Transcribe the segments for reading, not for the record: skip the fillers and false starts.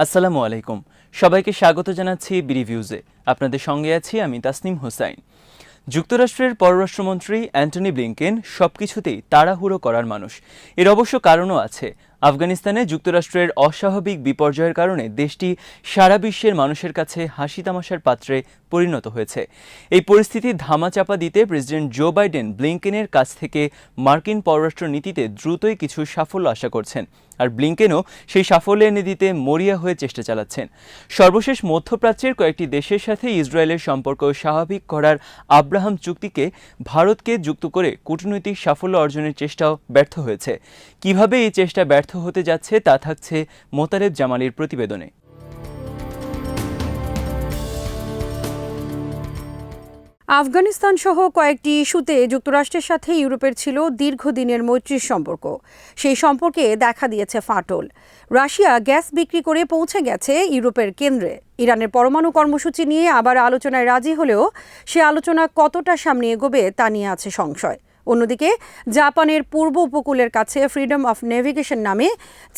আসসালামু আলাইকুম। সবাইকে স্বাগত জানাচ্ছি বিরিভিউজে। আপনাদের সঙ্গে আছি আমি তাসনিম হোসাইন। যুক্তরাষ্ট্রের পররাষ্ট্রমন্ত্রী অ্যান্টনি ব্লিংকেন সবকিছুতেই তাড়াহুড়ো করার মানুষ। এর অবশ্য কারণও আছে। আফগানিস্তানে যুক্তরাষ্ট্রের অস্বাভাবিক বিপর্যয়ের কারণে দেশটি সারা বিশ্বের মানুষের কাছে হাসি তামাশার পাত্রে পরিণত হয়েছে। এই পরিস্থিতি ধামাচাপা দিতে প্রেসিডেন্ট জো বাইডেন ব্লিংকেনের কাছ থেকে মার্কিন পররাষ্ট্র নীতিতে দ্রুতই কিছু সাফল্য আশা করছেন, আর ব্লিংকেনও সেই সাফল্য এনে দিতে মরিয়া হয়ে চেষ্টা চালাচ্ছেন। সর্বশেষ মধ্যপ্রাচ্যের কয়েকটি দেশের সাথে ইসরায়েলের সম্পর্ক স্বাভাবিক করার আব্রাহাম চুক্তিকে ভারতকে যুক্ত করে কূটনৈতিক সাফল্য অর্জনের চেষ্টাও ব্যর্থ হয়েছে। কিভাবে এই চেষ্টা ব্যর্থ হতে যাচ্ছে তা থাকছে মোতালেব জামালির প্রতিবেদনে। আফগানিস্তান সহ কয়েকটি ইস্যুতে যুক্তরাষ্ট্রের সাথে ইউরোপের ছিল দীর্ঘদিনের মৈত্রীর সম্পর্ক। সেই সম্পর্কে দেখা দিয়েছে ফাটল। রাশিয়া গ্যাস বিক্রি করে পৌঁছে গেছে ইউরোপের কেন্দ্রে। ইরানের পরমাণু কর্মসূচি নিয়ে আবার আলোচনায় রাজি হলেও সে আলোচনা কতটা সামনে এগোবে তা নিয়ে আছে সংশয়। অন্যদিকে জাপানের পূর্ব উপকূলের কাছে ফ্রিডম অফ নেভিগেশন নামে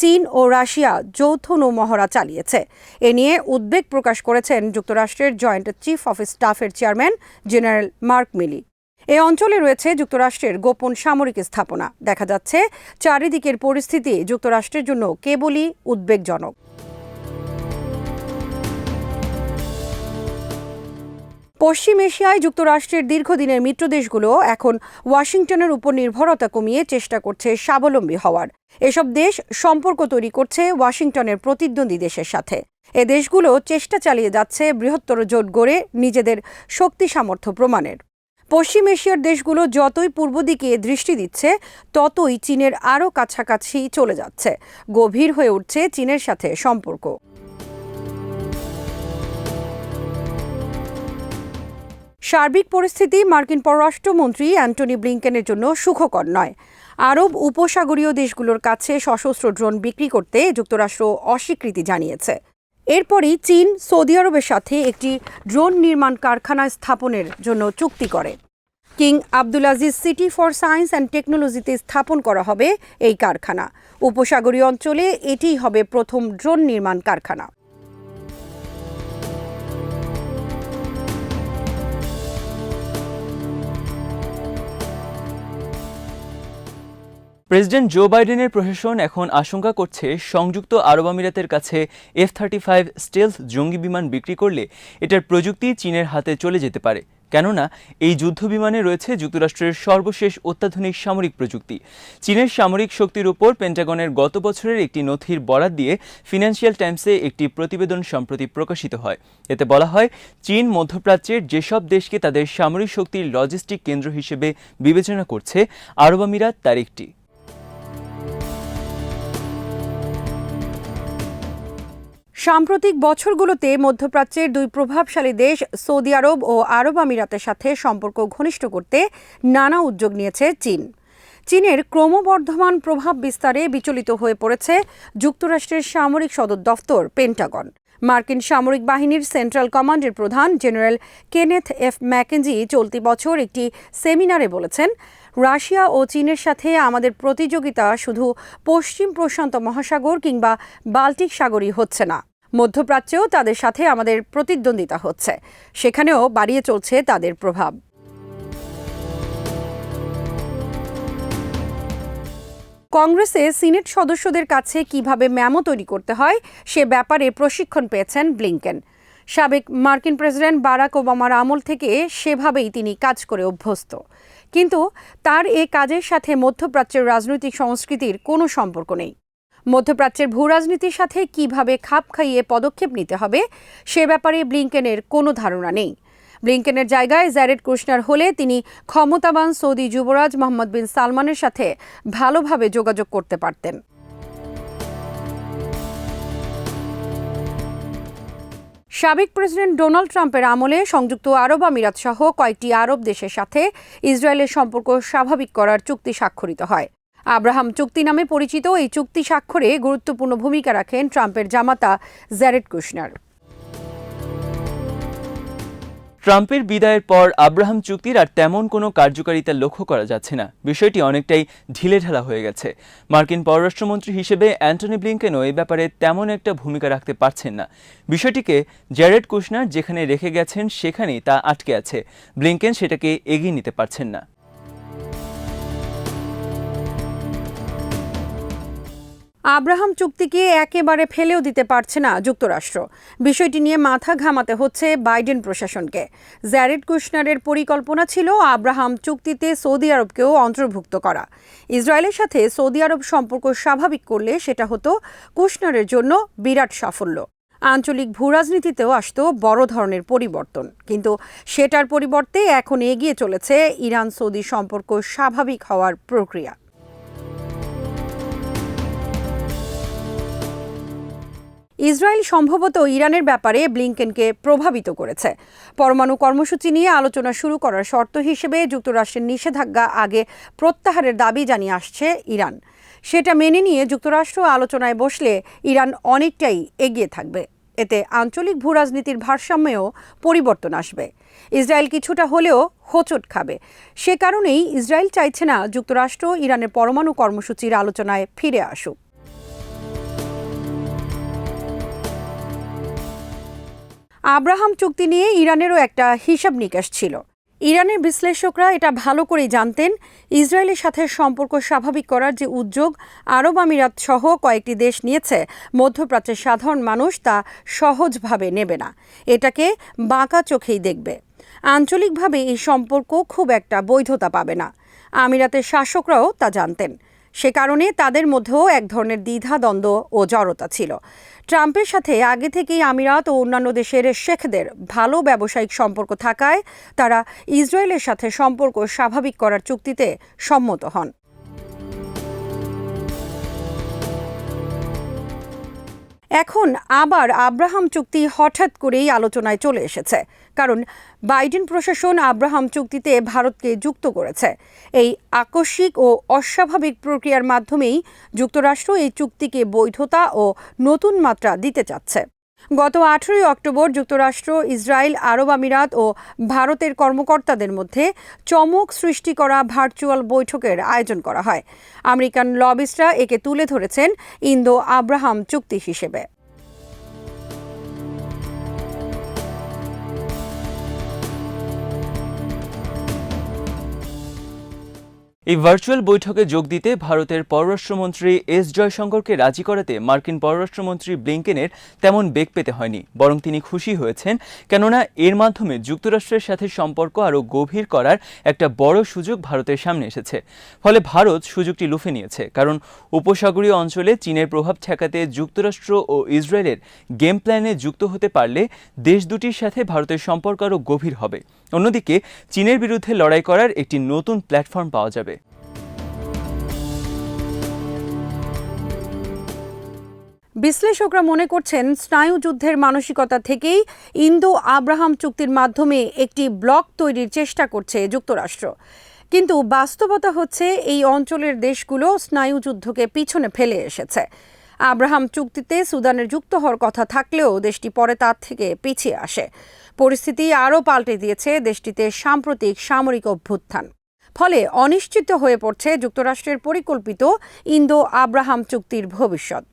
চীন ও রাশিয়া যৌথ নৌমহড়া চালিয়েছে। এ নিয়ে উদ্বেগ প্রকাশ করেছেন যুক্তরাষ্ট্রের জয়েন্ট চিফ অফ স্টাফের চেয়ারম্যান জেনারেল মার্ক মিলি। এ অঞ্চলে রয়েছে যুক্তরাষ্ট্রের গোপন সামরিক স্থাপনা। দেখা যাচ্ছে চারিদিকের পরিস্থিতি যুক্তরাষ্ট্রের জন্য কেবলই উদ্বেগজনক। পশ্চিম এশিয়ায় যুক্তরাষ্ট্রের দীর্ঘদিনের মিত্রদেশগুলো এখন ওয়াশিংটনের উপর নির্ভরতা কমিয়ে চেষ্টা করছে স্বাবলম্বী হওয়ার। এসব দেশ সম্পর্ক তৈরি করছে ওয়াশিংটনের প্রতিদ্বন্দ্বী দেশের সাথে। এ দেশগুলো চেষ্টা চালিয়ে যাচ্ছে বৃহত্তর জোট গড়ে নিজেদের শক্তি সামর্থ্য প্রমাণের। পশ্চিম এশিয়ার দেশগুলো যতই পূর্ব দিকে দৃষ্টি দিচ্ছে ততই চীনের আরও কাছাকাছি চলে যাচ্ছে। গভীর হয়ে উঠছে চীনের সাথে সম্পর্ক। সার্বিক পরিস্থিতি মার্কিন পররাষ্ট্রমন্ত্রী অ্যান্টনি ব্লিংকেনের জন্য সুখকর নয়। আরব উপসাগরীয় দেশগুলোর কাছে সশস্ত্র ড্রোন বিক্রি করতে যুক্তরাষ্ট্র অস্বীকৃতি জানিয়েছে। এরপরই চীন সৌদি আরবের সাথে একটি ড্রোন নির্মাণ কারখানা স্থাপনের জন্য চুক্তি করে। King Abdulaziz City for Science and টেকনোলজিতে স্থাপন করা হবে এই কারখানা। উপসাগরীয় অঞ্চলে এটিই হবে প্রথম ড্রোন নির্মাণ কারখানা। প্রেসিডেন্ট জো বাইডেনের প্রশাসন এখন আশঙ্কা করছে সংযুক্ত আরব আমিরাতের কাছে F-35 স্টেলথ জঙ্গি বিমান বিক্রি করলে এটার প্রযুক্তি চীনের হাতে চলে যেতে পারে। কেননা এই যুদ্ধ বিমানে রয়েছে যুক্তরাষ্ট্রের সর্বশেষ অত্যাধুনিক সামরিক প্রযুক্তি। চীনের সামরিক শক্তির উপর পেন্টাগনের গত বছরের একটি নথির বরাত দিয়ে ফিনান্সিয়াল টাইমসে একটি প্রতিবেদন সম্প্রতি প্রকাশিত হয়। এতে বলা হয়, চীন মধ্যপ্রাচ্যের যেসব দেশকে তাদের সামরিক শক্তির লজিস্টিক কেন্দ্র হিসেবে বিবেচনা করছে, আরব আমিরাত তার একটি। সাম্প্রতিক বছরগুলোতে মধ্যপ্রাচ্যের দুই প্রভাবশালী দেশ সৌদি আরব ও আরব আমিরাতের সাথে সম্পর্ক ঘনিষ্ঠ করতে নানা উদ্যোগ নিয়েছে চীন। চীনের ক্রমবর্ধমান প্রভাব বিস্তারে বিচলিত হয়ে পড়েছে যুক্তরাষ্ট্রের সামরিক সদর দফতর পেন্টাগন। মার্কিন সামরিক বাহিনীর সেন্ট্রাল কমান্ডের প্রধান জেনারেল কেনেথ এফ ম্যাকেঞ্জি চলতি বছর একটি সেমিনারে বলেছেন, রাশিয়া ও চীনের সাথে আমাদের প্রতিযোগিতা শুধু পশ্চিম প্রশান্ত মহাসাগর কিংবা বাল্টিক সাগরই হচ্ছে না, মধ্যপ্রাচ্যেও তাদের সাথে আমাদের প্রতিদ্বন্দ্বিতা হচ্ছে। সেখানেও বাড়িয়ে চলছে তাদের প্রভাব। কংগ্রেসে সিনেট সদস্যদের কাছে কিভাবে মেমো তৈরি করতে হয় সে ব্যাপারে প্রশিক্ষণ পেয়েছেন ব্লিংকেন। সাবেক মার্কিন প্রেসিডেন্ট বারাক ওবামার আমল থেকে সেভাবেই তিনি কাজ করে অভ্যস্ত। কিন্তু তার এ কাজের সাথে মধ্যপ্রাচ্যের রাজনৈতিক সংস্কৃতির কোনো সম্পর্ক নেই। মধ্যপ্রাচ্যের ভূরাজনীতির সাথে কিভাবে খাপ খাইয়ে পদক্ষেপ নিতে হবে সে ব্যাপারে ব্লিংকেনের কোনো ধারণা নেই। ব্লিংকেনের জায়গায় জ্যারেড কুশনার হলে তিনি ক্ষমতাবান সৌদি যুবরাজ মোহাম্মদ বিন সালমানের সাথে ভালোভাবে যোগাযোগ করতে পারতেন। সাবেক প্রেসিডেন্ট ডোনাল্ড ট্রাম্পের আমলে সংযুক্ত আরব আমিরাত সহ কয়েকটি আরব দেশের সাথে ইসরায়েলের সম্পর্ক স্বাভাবিক করার চুক্তি স্বাক্ষরিত হয়। আব্রাহাম চুক্তি নামে পরিচিত এই চুক্তি স্বাক্ষরে গুরুত্বপূর্ণ ভূমিকা রাখেন ট্রাম্পের জামাতা জ্যারেড কুশনার। ট্রাম্পের বিদায়ের পর আব্রাহাম চুক্তির আর তেমন কোনো কার্যকারিতা লক্ষ্য করা যাচ্ছে না। বিষয়টি অনেকটাই ঢিলেঢালা হয়ে গেছে। মার্কিন পররাষ্ট্রমন্ত্রী হিসেবে অ্যান্টনি ব্লিংকেনও এই ব্যাপারে তেমন একটা ভূমিকা রাখতে পারছেন না। বিষয়টিকে জ্যারেড কুশনার যেখানে রেখে গেছেন সেখানেই তা আটকে আছে। ব্লিংকেন সেটাকে এগিয়ে নিতে পারছেন না। আব্রাহাম চুক্তিকে একেবারে ফেলেও দিতে পারছে না যুক্তরাষ্ট্র। বিষয়টি নিয়ে মাথা ঘামাতে হচ্ছে বাইডেন প্রশাসনকে। জ্যারেড কুশনারের পরিকল্পনা ছিল আব্রাহাম চুক্তিতে সৌদি আরবকেও অন্তর্ভুক্ত করা। ইসরায়েলের সাথে সৌদি আরব সম্পর্ক স্বাভাবিক করলে সেটা হতো কুশনারের জন্য বিরাট সাফল্য। আঞ্চলিক ভূরাজনীতিতেও আসতো বড় ধরনের পরিবর্তন। কিন্তু সেটার পরিবর্তে এখন এগিয়ে চলেছে ইরান সৌদি সম্পর্ক স্বাভাবিক হওয়ার প্রক্রিয়া। ইসরায়েল সম্ভবত ইরানের ব্যাপারে ব্লিংকেনকে প্রভাবিত করেছে। পরমাণু কর্মসূচি নিয়ে আলোচনা শুরু করার শর্ত হিসেবে যুক্তরাষ্ট্রের নিষেধাজ্ঞা আগে প্রত্যাহারের দাবি জানিয়ে আসছে ইরান। সেটা মেনে নিয়ে যুক্তরাষ্ট্র আলোচনায় বসলে ইরান অনেকটাই এগিয়ে থাকবে। এতে আঞ্চলিক ভূরাজনীতির ভারসাম্যেও পরিবর্তন আসবে। ইসরায়েল কিছুটা হলেও হোঁচট খাবে। সে কারণেই ইসরায়েল চাইছে না যুক্তরাষ্ট্র ইরানের পরমাণু কর্মসূচির আলোচনায় ফিরে আসুক। আব্রাহাম চুক্তি নিয়ে ইরানেরও একটা হিসাব নিকাশ ছিল। ইরানের বিশ্লেষকরা এটা ভালো করেই জানতেন, ইসরায়েলের সাথে সম্পর্ক স্বাভাবিক করার যে উদ্যোগ আরব আমিরাত সহ কয়েকটি দেশ নিয়েছে, মধ্যপ্রাচ্যের সাধারণ মানুষ তা সহজভাবে নেবে না। এটাকে বাঁকা চোখেই দেখবে। আঞ্চলিকভাবে এই সম্পর্ক খুব একটা বৈধতা পাবে না। আমিরাতের শাসকরাও তা জানতেন। সে কারণে তাদের মধ্যেও এক ধরনের দ্বিধাদ্বন্দ্ব ও জড়তা ছিল। ট্রাম্পের সাথে আগে থেকেই আমিরাত ও অন্যান্য দেশের শেখদের ভালো ব্যবসায়িক সম্পর্ক থাকায় তারা ইসরায়েলের সাথে সম্পর্ক স্বাভাবিক করার চুক্তিতে সম্মত হন। এখন আবার আব্রাহাম চুক্তি হঠাৎ করেই আলোচনায় চলে এসেছে, কারণ বাইডেন প্রশাসন আব্রাহাম চুক্তিতে ভারতকে যুক্ত করেছে। এই আকস্মিক ও অস্বাভাবিক প্রক্রিয়ার মাধ্যমেই যুক্তরাষ্ট্র এই চুক্তিকে বৈধতা ও নতুন মাত্রা দিতে চাচ্ছে। গত 18 অক্টোবর যুক্তরাষ্ট্র, ইসরায়েল, আরব আমিরাত ও ভারতের কর্মকর্তাদের মধ্যে চমক সৃষ্টি করা ভার্চুয়াল বৈঠকের আয়োজন করা হয়। আমেরিকান লবিস্টরা একে তুলে ধরেছেন ইন্দো আব্রাহাম চুক্তি হিসেবে। এই ভার্চুয়াল বৈঠকে যোগ দিতে ভারতের পররাষ্ট্রমন্ত্রী এস জয়শঙ্করকে রাজি করাতে মার্কিন পররাষ্ট্রমন্ত্রী ব্লিংকেনের তেমন বেগ পেতে হয়নি, বরং তিনি খুশি হয়েছেন, কেননা এর মাধ্যমে যুক্তরাষ্ট্রের সাথে সম্পর্ক আরও গভীর করার একটা বড় সুযোগ ভারতের সামনে এসেছে। ফলে ভারত সুযোগটি লুফে নিয়েছে, কারণ উপসাগরীয় অঞ্চলে চীনের প্রভাব ঠেকাতে যুক্তরাষ্ট্র ও ইসরায়েলের গেম প্ল্যানে যুক্ত হতে পারলে দেশ দুটির সাথে ভারতের সম্পর্ক আরও গভীর হবে। অন্যদিকে চীনের বিরুদ্ধে লড়াই করার একটি নতুন প্ল্যাটফর্ম পাওয়া যাবে। বিশ্লেষকরা মনে করছেন, স্নায়ুযুদ্ধের মানসিকতা থেকেই ইন্দো আব্রাহাম চুক্তির মাধ্যমে একটি ব্লক তৈরির চেষ্টা করছে যুক্তরাষ্ট্র। কিন্তু বাস্তবতা হচ্ছে এই অঞ্চলের দেশগুলো স্নায়ুযুদ্ধকে পিছনে ফেলে এসেছে। আব্রাহাম চুক্তিতে সুদানের যুক্ত হওয়ার কথা থাকলেও দেশটি পরে তার থেকে পিছিয়ে আসে। পরিস্থিতি আরও পাল্টে দিয়েছে দেশটিতে সাম্প্রতিক সামরিক অভ্যুত্থান। ফলে অনিশ্চিত হয়ে পড়ছে যুক্তরাষ্ট্রের পরিকল্পিত ইন্দো আব্রাহাম চুক্তির ভবিষ্যৎ।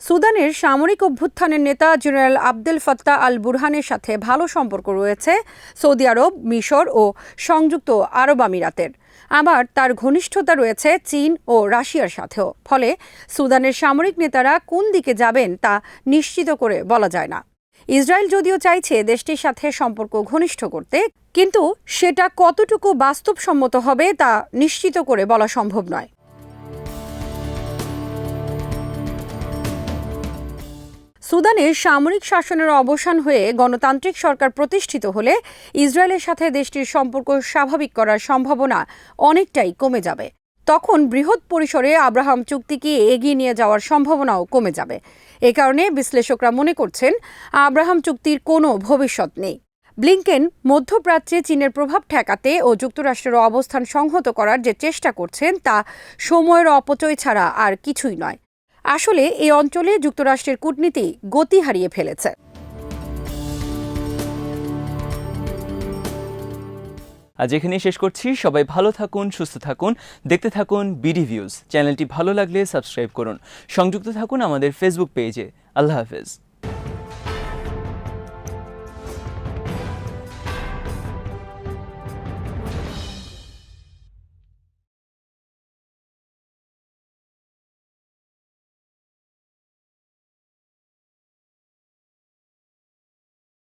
সুদানের সামরিক অভ্যুত্থানের নেতা জেনারেল আবদেল ফাত্তাহ আল বুরহানের সাথে ভালো সম্পর্ক রয়েছে সৌদি আরব, মিশর ও সংযুক্ত আরব আমিরাতের। আবার তার ঘনিষ্ঠতা রয়েছে চীন ও রাশিয়ার সাথেও। ফলে সুদানের সামরিক নেতারা কোন দিকে যাবেন তা নিশ্চিত করে বলা যায় না। ইসরায়েল যদিও চাইছে দেশটির সাথে সম্পর্ক ঘনিষ্ঠ করতে, কিন্তু সেটা কতটুকু বাস্তবসম্মত হবে তা নিশ্চিত করে বলা সম্ভব নয়। সুদানে সামরিক শাসনের অবসান হয়ে গণতান্ত্রিক সরকার প্রতিষ্ঠিত হলে ইসরায়েলের সাথে দেশটির সম্পর্ক স্বাভাবিক করার সম্ভাবনা অনেকটাই কমে যাবে। তখন বৃহৎ পরিসরে আব্রাহাম চুক্তিকে এগিয়ে নিয়ে যাওয়ার সম্ভাবনাও কমে যাবে। এ কারণে বিশ্লেষকরা মনে করছেন, আব্রাহাম চুক্তির কোনো ভবিষ্যৎ নেই। ব্লিংকেন মধ্যপ্রাচ্যে চীনের প্রভাব ঠেকাতে ও যুক্তরাষ্ট্রের অবস্থান সংহত করার যে চেষ্টা করছেন তা সময়ের অপচয় ছাড়া আর কিছুই নয়। আসলে এই অঞ্চলে যুক্তরাষ্ট্রের কূটনীতি গতি হারিয়ে ফেলেছে। আজ এখানেই শেষ করছি। সবাই ভালো থাকুন, সুস্থ থাকুন, দেখতে থাকুন বিডি ভিউজ। চ্যানেলটি ভালো লাগলে সাবস্ক্রাইব করুন, সংযুক্ত থাকুন আমাদের ফেসবুক পেজে। আল্লাহ হাফেজ।